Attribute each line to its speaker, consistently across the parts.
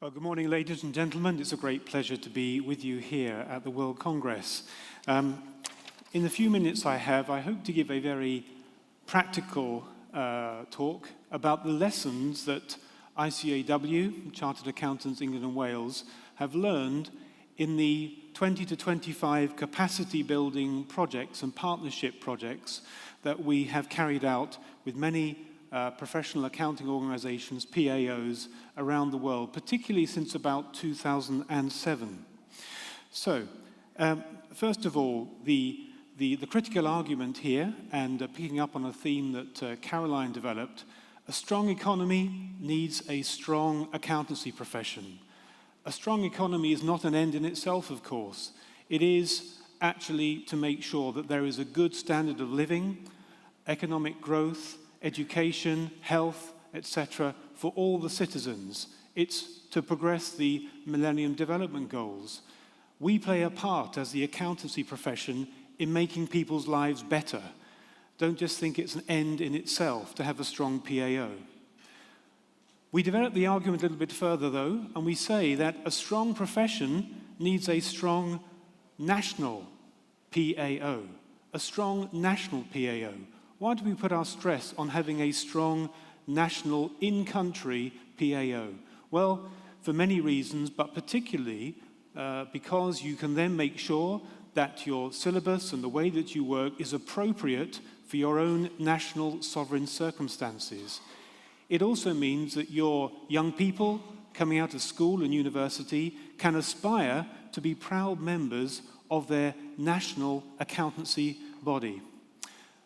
Speaker 1: Well, good morning, ladies and gentlemen. It's a great pleasure to be with you here at the World Congress. In the few minutes I have, I hope to give a very practical talk about the lessons that ICAW, Chartered Accountants England and Wales, have learned in the 20 to 25 capacity building projects and partnership projects that we have carried out with many professional accounting organizations, PAOs, around the world, particularly since about 2007. So, first of all, the critical argument here, and picking up on a theme that Caroline developed, a strong economy needs a strong accountancy profession. A strong economy is not an end in itself, of course. It is actually to make sure that there is a good standard of living, economic growth, education, health, etc., for all the citizens. It's to progress the Millennium Development Goals. We play a part as the accountancy profession in making people's lives better. Don't just think it's an end in itself to have a strong PAO. We develop the argument a little bit further, though, and we say that a strong profession needs a strong national PAO. A strong national PAO. Why do we put our stress on having a strong national in-country PAO? Well, for many reasons, but particularly because you can then make sure that your syllabus and the way that you work is appropriate for your own national sovereign circumstances. It also means that your young people coming out of school and university can aspire to be proud members of their national accountancy body.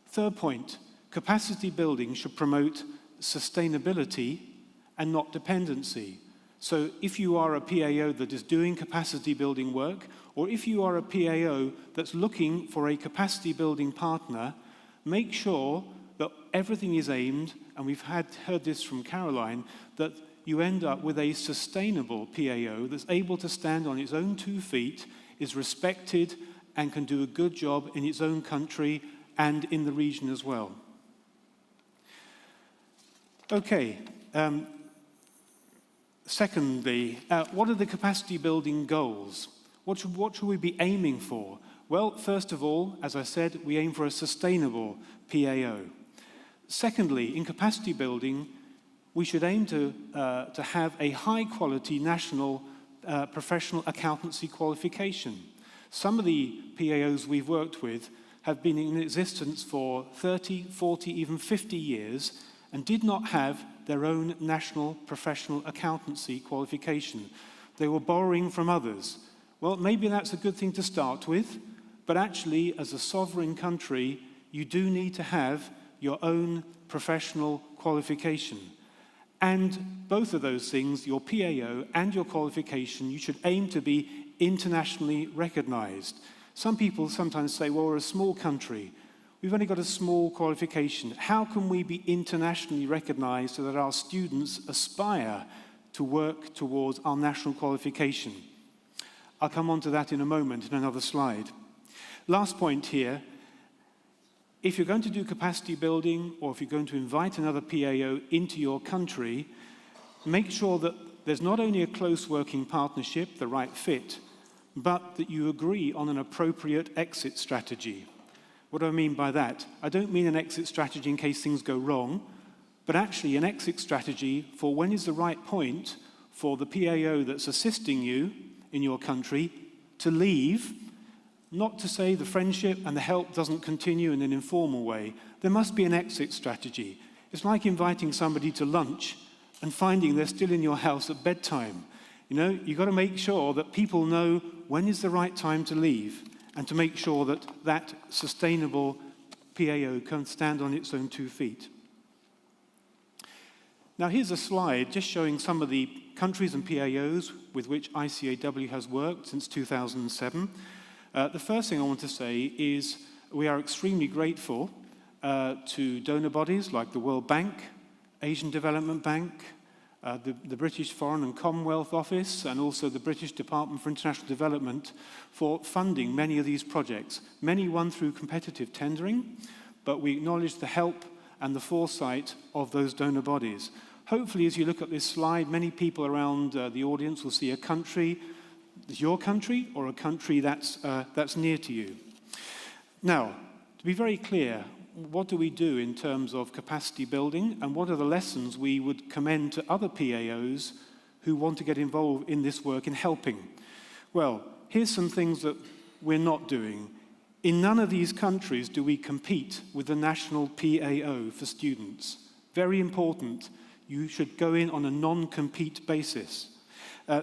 Speaker 1: Third point, capacity building should promote sustainability and not dependency. So if you are a PAO that is doing capacity building work, or if you are a PAO that's looking for a capacity building partner, make sure that everything is aimed, and we've heard this from Caroline, that you end up with a sustainable PAO that's able to stand on its own 2 feet, is respected, and can do a good job in its own country and in the region as well. Okay, secondly, what are the capacity building goals? What should we be aiming for? Well, first of all, as I said, we aim for a sustainable PAO. Secondly, in capacity building, we should aim to have a high-quality national professional accountancy qualification. Some of the PAOs we've worked with have been in existence for 30, 40, even 50 years and did not have their own national professional accountancy qualification. They were borrowing from others. Well, maybe that's a good thing to start with, but actually, as a sovereign country, you do need to have your own professional qualification. And both of those things, your PAO and your qualification, you should aim to be internationally recognized. Some people sometimes say, well, we're a small country. We've only got a small qualification. How can we be internationally recognized so that our students aspire to work towards our national qualification? I'll come on to that in a moment in another slide. Last point here, if you're going to do capacity building or if you're going to invite another PAO into your country, make sure that there's not only a close working partnership, the right fit, but that you agree on an appropriate exit strategy. What do I mean by that? I don't mean an exit strategy in case things go wrong, but actually an exit strategy for when is the right point for the PAO that's assisting you in your country to leave, not to say the friendship and the help doesn't continue in an informal way. There must be an exit strategy. It's like inviting somebody to lunch and finding they're still in your house at bedtime. You know, you've got to make sure that people know when is the right time to leave and to make sure that that sustainable PAO can stand on its own 2 feet. Now here's a slide just showing some of the countries and PAOs with which ICAW has worked since 2007. The first thing I want to say is we are extremely grateful to donor bodies like the World Bank, Asian Development Bank, the British Foreign and Commonwealth Office, and also the British Department for International Development for funding many of these projects. Many won through competitive tendering, but we acknowledge the help and the foresight of those donor bodies. Hopefully, as you look at this slide, many people around the audience will see a country that's your country or a country that's near to you. Now, to be very clear, what do we do in terms of capacity building, and what are the lessons we would commend to other PAOs who want to get involved in this work in helping? Well, here's some things that we're not doing. In none of these countries do we compete with the national PAO for students. Very important. You should go in on a non-compete basis.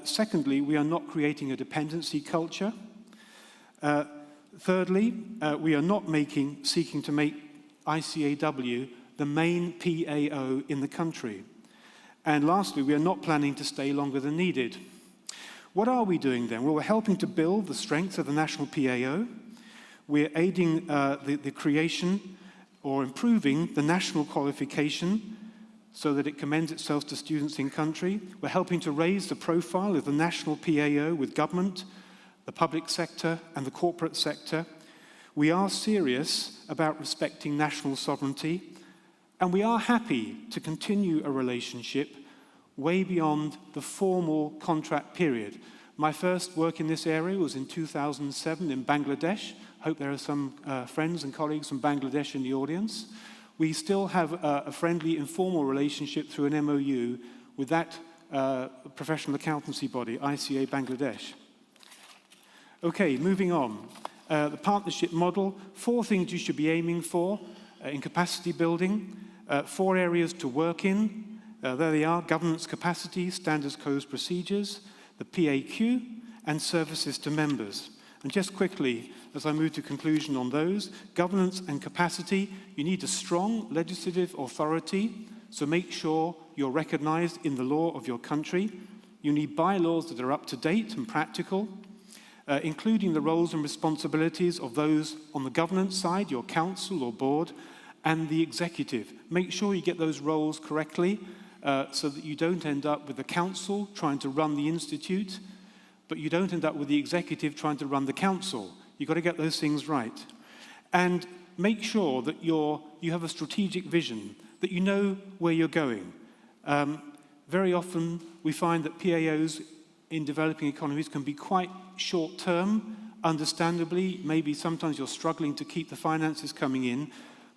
Speaker 1: Secondly, we are not creating a dependency culture. Thirdly, we are not seeking to make ICAW the main PAO in the country. And lastly, we are not planning to stay longer than needed. What are we doing then? Well, we're helping to build the strength of the national PAO. We're aiding the creation or improving the national qualification so that it commends itself to students in country. We're helping to raise the profile of the national PAO with government, the public sector, and the corporate sector. We are serious about respecting national sovereignty, and we are happy to continue a relationship way beyond the formal contract period. My first work in this area was in 2007 in Bangladesh. Hope there are some friends and colleagues from Bangladesh in the audience. We still have a friendly, informal relationship through an MOU with that professional accountancy body, ICA Bangladesh. Okay, moving on. The partnership model, 4 things you should be aiming for in capacity building, 4 areas to work in. There they are: governance capacity, standards, codes, procedures, the PAQ, and services to members. And just quickly, as I move to conclusion on those, governance and capacity, you need a strong legislative authority, so make sure you're recognized in the law of your country. You need bylaws that are up to date and practical, including the roles and responsibilities of those on the governance side, your council or board, and the executive. Make sure you get those roles correctly so that you don't end up with the council trying to run the institute, but you don't end up with the executive trying to run the council. You've got to get those things right. And make sure that you have a strategic vision, that you know where you're going. Very often we find that PAOs in developing economies can be quite short-term, understandably. Maybe sometimes you're struggling to keep the finances coming in,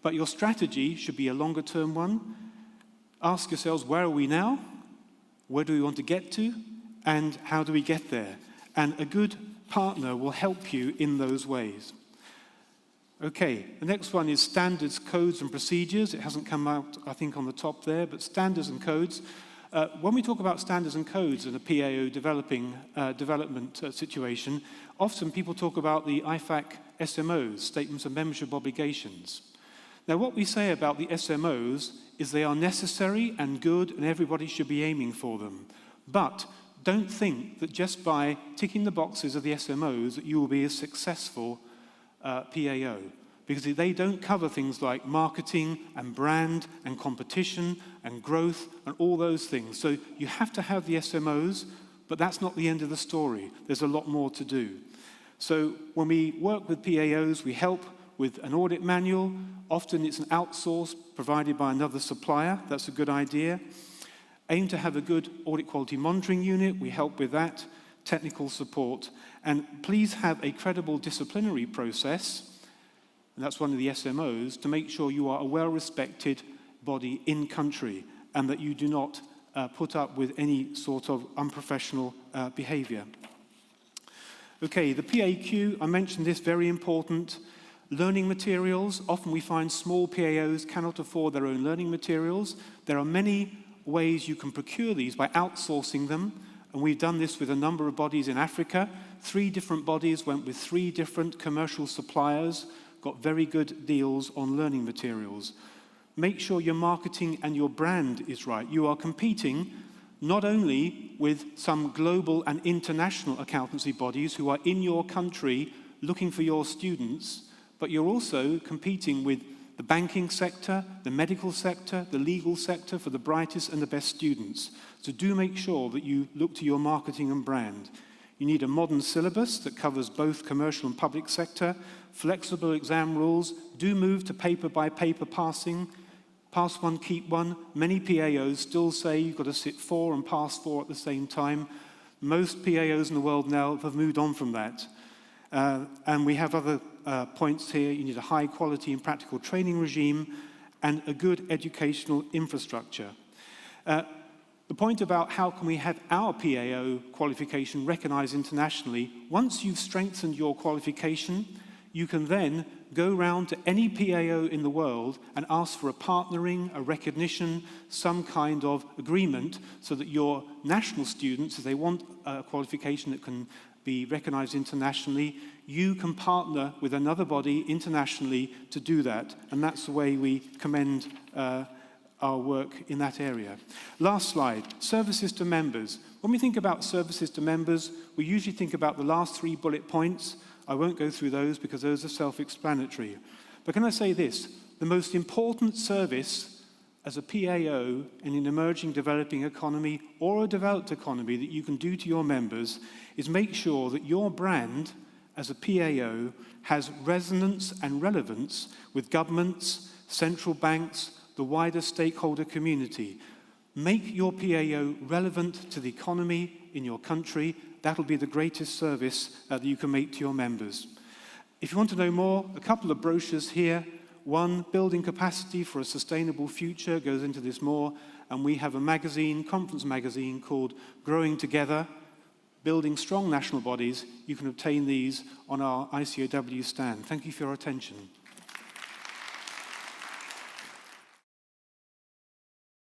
Speaker 1: but your strategy should be a longer-term one. Ask yourselves, where are we now? Where do we want to get to? And how do we get there? And a good partner will help you in those ways. Okay, the next one is standards, codes, and procedures. It hasn't come out, I think, on the top there, but standards and codes. When we talk about standards and codes in a PAO development situation, often people talk about the IFAC SMOs, Statements of Membership Obligations. Now, what we say about the SMOs is they are necessary and good, and everybody should be aiming for them. But don't think that just by ticking the boxes of the SMOs that you will be a successful PAO, because they don't cover things like marketing and brand and competition and growth and all those things. So you have to have the SMOs, but that's not the end of the story. There's a lot more to do. So when we work with PAOs, we help with an audit manual. Often it's an outsource provided by another supplier. That's a good idea. Aim to have a good audit quality monitoring unit. We help with that. Technical support. And please have a credible disciplinary process, and that's one of the SMOs, to make sure you are a well-respected body in country and that you do not put up with any sort of unprofessional behavior. Okay, the PAQ, I mentioned this, very important. Learning materials. Often we find small PAOs cannot afford their own learning materials. There are many ways you can procure these by outsourcing them, and we've done this with a number of bodies in Africa. 3 different bodies went with 3 different commercial suppliers, got very good deals on learning materials. Make sure your marketing and your brand is right. You are competing not only with some global and international accountancy bodies who are in your country looking for your students, but you're also competing with the banking sector, the medical sector, the legal sector for the brightest and the best students. So do make sure that you look to your marketing and brand. You need a modern syllabus that covers both commercial and public sector, flexible exam rules, do move to paper-by-paper passing, Pass one, keep one. Many PAOs still say you've got to sit 4 and pass 4 at the same time. Most PAOs in the world now have moved on from that. And we have other points here. You need a high quality and practical training regime and a good educational infrastructure. The point about how can we have our PAO qualification recognized internationally, once you've strengthened your qualification, you can then go round to any PAO in the world and ask for a partnering, a recognition, some kind of agreement so that your national students, if they want a qualification that can be recognized internationally, you can partner with another body internationally to do that. And that's the way we commend our work in that area. Last slide, services to members. When we think about services to members, we usually think about the last 3 bullet points. I won't go through those because those are self-explanatory. But can I say this? The most important service as a PAO in an emerging developing economy or a developed economy that you can do to your members is make sure that your brand as a PAO has resonance and relevance with governments, central banks, the wider stakeholder community. Make your PAO relevant to the economy in your country. That'll be the greatest service that you can make to your members. If you want to know more, a couple of brochures here. One, Building Capacity for a Sustainable Future, goes into this more. And we have a magazine, conference magazine, called Growing Together, Building Strong National Bodies. You can obtain these on our ICOW stand. Thank you for your attention.